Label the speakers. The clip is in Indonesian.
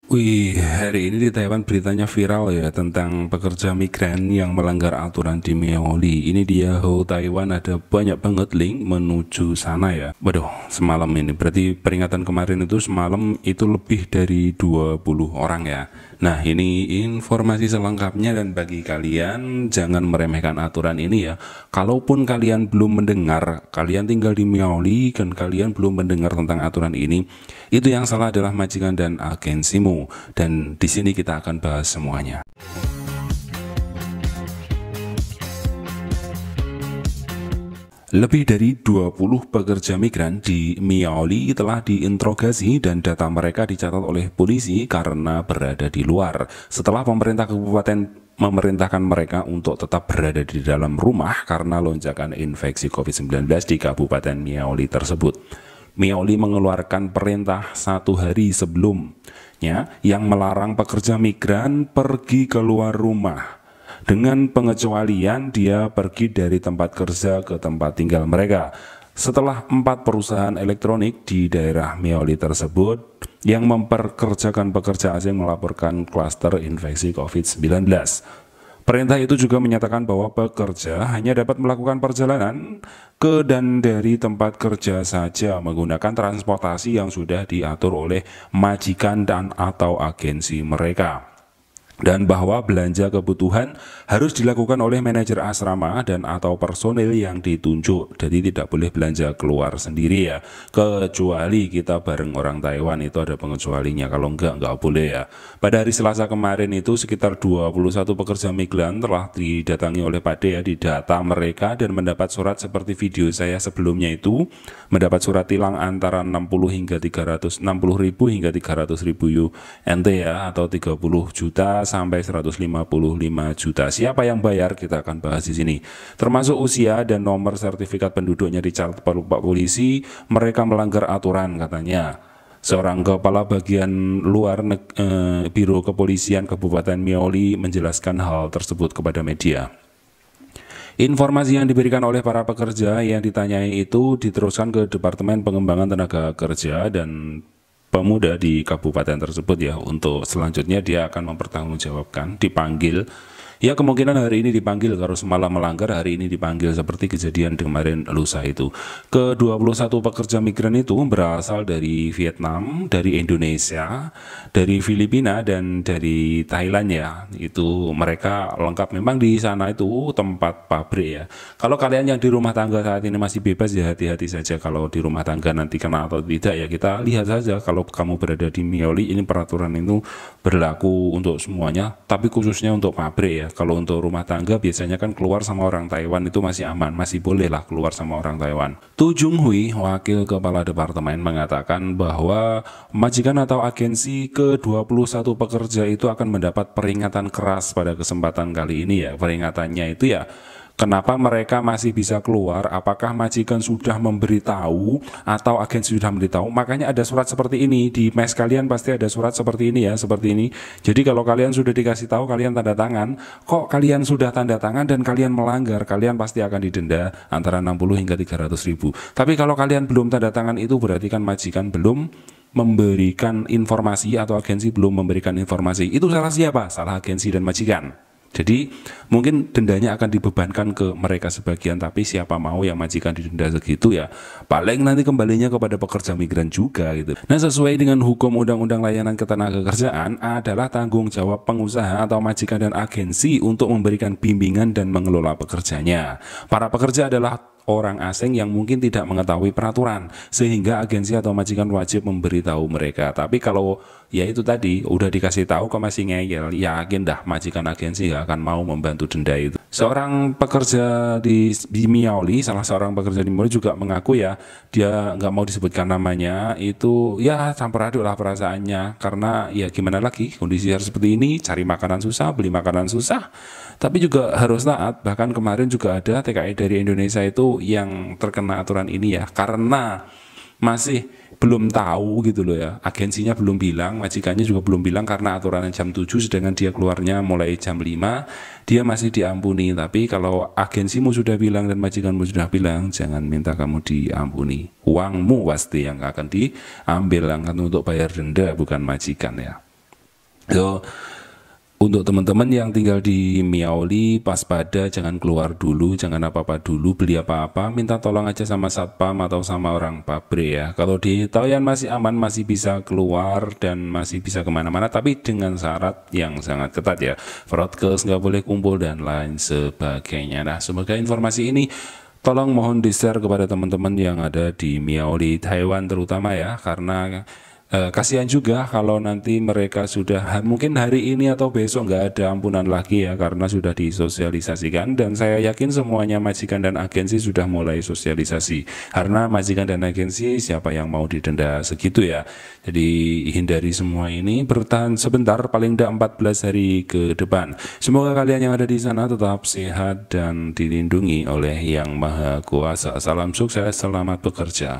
Speaker 1: Wih, hari ini di Taiwan beritanya viral ya tentang pekerja migran yang melanggar aturan di Miaoli. Ini dia Ho Taiwan, ada banyak banget link menuju sana ya. Waduh, semalam ini berarti peringatan kemarin itu semalam itu lebih dari 20 orang ya. Nah, ini informasi selengkapnya dan bagi kalian jangan meremehkan aturan ini ya. Kalaupun kalian belum mendengar, kalian tinggal di Miaoli dan kalian belum mendengar tentang aturan ini, itu yang salah adalah majikan dan agensimu. Dan di sini kita akan bahas semuanya. Lebih dari 20 pekerja migran di Miaoli telah diinterogasi dan data mereka dicatat oleh polisi karena berada di luar. Setelah pemerintah kabupaten memerintahkan mereka untuk tetap berada di dalam rumah karena lonjakan infeksi COVID-19 di Kabupaten Miaoli tersebut. Miaoli mengeluarkan perintah 1 hari sebelumnya yang melarang pekerja migran pergi keluar rumah. Dengan pengecualian dia pergi dari tempat kerja ke tempat tinggal mereka. Setelah 4 perusahaan elektronik di daerah Miaoli tersebut yang memperkerjakan pekerja asing melaporkan klaster infeksi COVID-19. Perintah itu juga menyatakan bahwa pekerja hanya dapat melakukan perjalanan ke dan dari tempat kerja saja menggunakan transportasi yang sudah diatur oleh majikan dan atau agensi mereka. Dan bahwa belanja kebutuhan harus dilakukan oleh manajer asrama dan atau personil yang ditunjuk. Jadi tidak boleh belanja keluar sendiri ya, kecuali kita bareng orang Taiwan itu ada pengecualinya, kalau enggak boleh ya. Pada hari Selasa kemarin itu sekitar 21 pekerja migran telah didatangi oleh Pade ya, didata mereka dan mendapat surat seperti video saya sebelumnya itu, mendapat surat tilang antara 60 hingga 360 ribu hingga 300 ribu UNT ya, atau 30 juta sampai 155 juta. Siapa yang bayar? Kita akan bahas di sini. Termasuk usia dan nomor sertifikat penduduknya dicatat Pak polisi. Mereka melanggar aturan katanya. Seorang kepala bagian luar Biro Kepolisian Kabupaten Miaoli menjelaskan hal tersebut kepada media. Informasi yang diberikan oleh para pekerja yang ditanyai itu diteruskan ke Departemen Pengembangan Tenaga Kerja dan Pemuda di kabupaten tersebut ya. Untuk selanjutnya dia akan mempertanggungjawabkan, dipanggil. Ya kemungkinan hari ini dipanggil, kalau semalam melanggar hari ini dipanggil seperti kejadian kemarin lusa itu. Ke-21 pekerja migran itu berasal dari Vietnam, dari Indonesia, dari Filipina dan dari Thailand ya. Itu mereka lengkap, memang di sana itu tempat pabrik ya. Kalau kalian yang di rumah tangga saat ini masih bebas ya hati-hati saja. Kalau di rumah tangga nanti kena atau tidak ya kita lihat saja. Kalau kamu berada di Miaoli, ini peraturan itu berlaku untuk semuanya, tapi khususnya untuk pabrik ya. Kalau untuk rumah tangga biasanya kan keluar sama orang Taiwan itu masih aman, masih boleh lah keluar sama orang Taiwan. Tu Jung Hui, wakil kepala departemen, mengatakan bahwa majikan atau agensi ke-21 pekerja itu akan mendapat peringatan keras pada kesempatan kali ini ya. Peringatannya itu ya, kenapa mereka masih bisa keluar? Apakah majikan sudah memberitahu atau agensi sudah memberitahu? Makanya ada surat seperti ini di mes kalian, pasti ada surat seperti ini ya, seperti ini. Jadi kalau kalian sudah dikasih tahu, kalian tanda tangan. Kok kalian sudah tanda tangan dan kalian melanggar, kalian pasti akan didenda antara 60 hingga 300 ribu. Tapi kalau kalian belum tanda tangan, itu berarti kan majikan belum memberikan informasi atau agensi belum memberikan informasi. Itu salah siapa? Salah agensi dan majikan. Jadi mungkin dendanya akan dibebankan ke mereka sebagian, tapi siapa mau yang majikan didenda segitu ya, paling nanti kembalinya kepada pekerja migran juga gitu. Nah, sesuai dengan hukum Undang-Undang Layanan Ketenagakerjaan adalah tanggung jawab pengusaha atau majikan dan agensi untuk memberikan bimbingan dan mengelola pekerjanya. Para pekerja adalah orang asing yang mungkin tidak mengetahui peraturan, sehingga agensi atau majikan wajib memberitahu mereka. Tapi kalau ya itu tadi udah dikasih tahu kok masih ngeyel, yakin dah majikan agensi gak akan mau membantu denda itu. Seorang pekerja di Miaoli, salah seorang pekerja di Miaoli juga mengaku ya, dia nggak mau disebutkan namanya, itu ya campur aduk lah perasaannya, karena ya gimana lagi, kondisi harus seperti ini, cari makanan susah, beli makanan susah, tapi juga harus taat. Bahkan kemarin juga ada TKI dari Indonesia itu yang terkena aturan ini ya, karena masih belum tahu gitu loh ya, agensinya belum bilang, majikannya juga belum bilang, karena aturannya jam 7 sedangkan dia keluarnya mulai jam 5, dia masih diampuni. Tapi kalau agensimu sudah bilang dan majikanmu sudah bilang, jangan minta kamu diampuni, uangmu pasti yang akan diambil, akan untuk bayar denda, bukan majikan ya. So, untuk teman-teman yang tinggal di Miaoli, waspada, jangan keluar dulu, jangan apa-apa dulu, beli apa-apa, minta tolong aja sama satpam atau sama orang pabrik ya. Kalau di Taoyuan masih aman, masih bisa keluar dan masih bisa kemana-mana, tapi dengan syarat yang sangat ketat ya. Broadcast nggak boleh kumpul dan lain sebagainya. Nah, semoga informasi ini tolong mohon di-share kepada teman-teman yang ada di Miaoli, Taiwan terutama ya, karena kasihan juga kalau nanti mereka sudah mungkin hari ini atau besok nggak ada ampunan lagi ya, karena sudah disosialisasikan, dan saya yakin semuanya majikan dan agensi sudah mulai sosialisasi, karena majikan dan agensi siapa yang mau didenda segitu ya. Jadi hindari semua ini, bertahan sebentar, paling tidak 14 hari ke depan. Semoga kalian yang ada di sana tetap sehat dan dilindungi oleh Yang Maha Kuasa. Salam sukses, selamat bekerja.